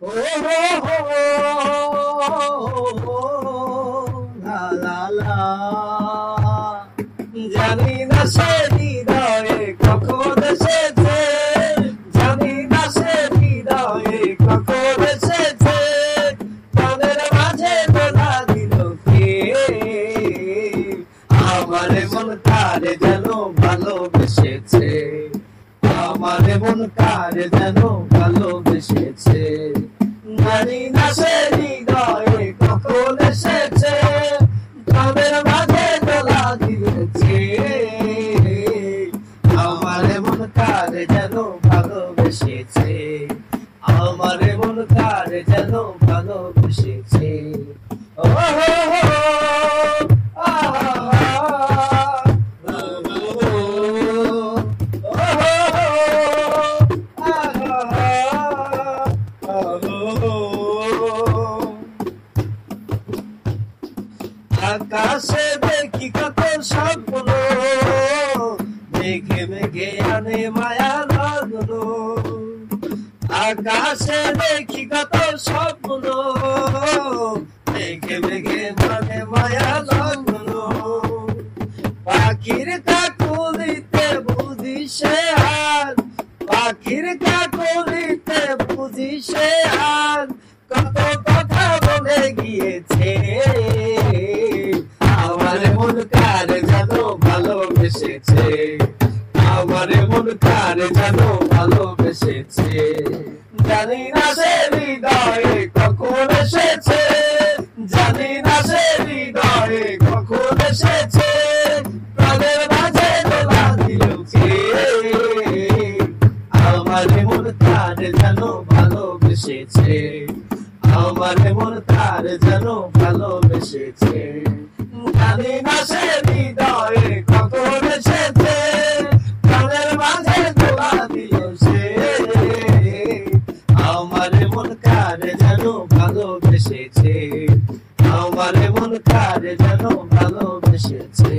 ও লা লা লা, জানি না সে হৃদয়ে কখন এসেছে, জানি না সে হৃদয়ে কখন এসেছে, প্রাণের মাঝে দোলা দিল কে, আমার মন তার যেন ভালোবেসেছে, আমার মন তার যেন ভালোবেসেছে, জানি না সে হৃদয়ে কখন এসেছে, প্রাণের মাঝে দোলা দিয়েছে, আমার মন তার যেন ভালোবেসেছে, আমার মন তার যেন ভালোবেসেছে। ও হো হো, আকাশে দেখি কত স্বপ্ন, মেঘে মেঘে আনে মায়া লগ্ন, আকাশে দেখি কত স্বপ্ন, মেঘে মেঘে মানে মায়া লগ্ন, পাখির কাকুলিতে বুঝি সে হাত, পাখির কাকুলিতে বুঝি সে হাত, কত কথা বলে গিয়েছে, আমার মন কার যেন ভালোবেসেছে, আমার মন কার যেন ভালোবেসেছে, জানি না সে হৃদয়ে কখন এসেছে, জানি না সে হৃদয়ে কখন এসেছে, প্রাণের মাঝে দোলা দিল কে, আমার মন কার যেন ভালোবেসেছে, আমার মন তার যেন ভালোবেসেছে, জানি না সে হৃদয়ে কখন এসেছে, প্রাণের মাঝে দোলা দিয়েছে, আমার মন কার যেন ভালোবেসেছে, আমার মন কার যেন ভালোবেসেছে,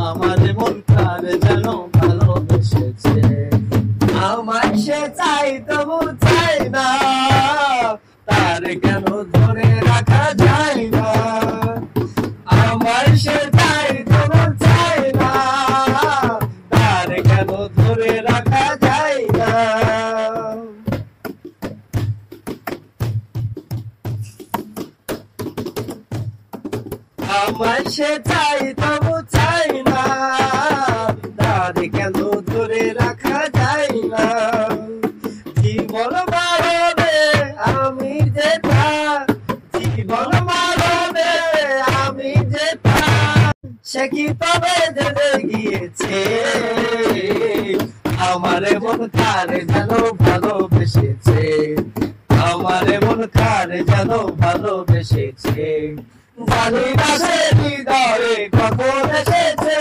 আমার মন কার যেন ভালোবেসেছে, আমার সে চাই তবু চাই না, তার কেন ধরে রাখা যায় না, আমার সে চাই তবু চাই না, তার কেন ধরে রাখা যায় না। আমার সে চাই তবু চাই না, তার কেন ধরে রাখা যায় না, জীবন মারবে আমি যেটা, জীবন মারবে আমি যেটা, সে কি তবে জেনে গিয়েছে, আমার মন কার যেন ভালোবেসেছে, আমার মন কার যেন ভালোবেসেছে, জানি না সে হৃদয়ে কখন এসেছে,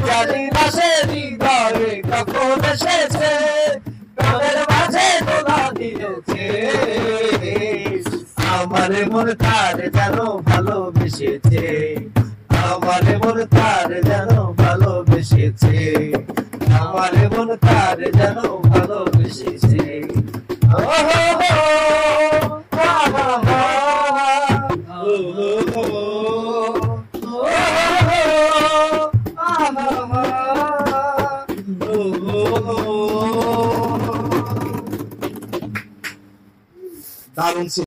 জানি না সে হৃদয়ে কখন এসেছে, প্রাণের মাঝে দোলা দিয়েছে, আমার মন কার যেন ভালোবেসেছে, আমার মন কার যেন ভালোবেসেছে, আমার মন কার যেন ভালোবেসেছে। ও হো হো, হা হা হা, ও হো হো, ও হো হো, আ হা হা, ও হো হো। দারুণ ছিল।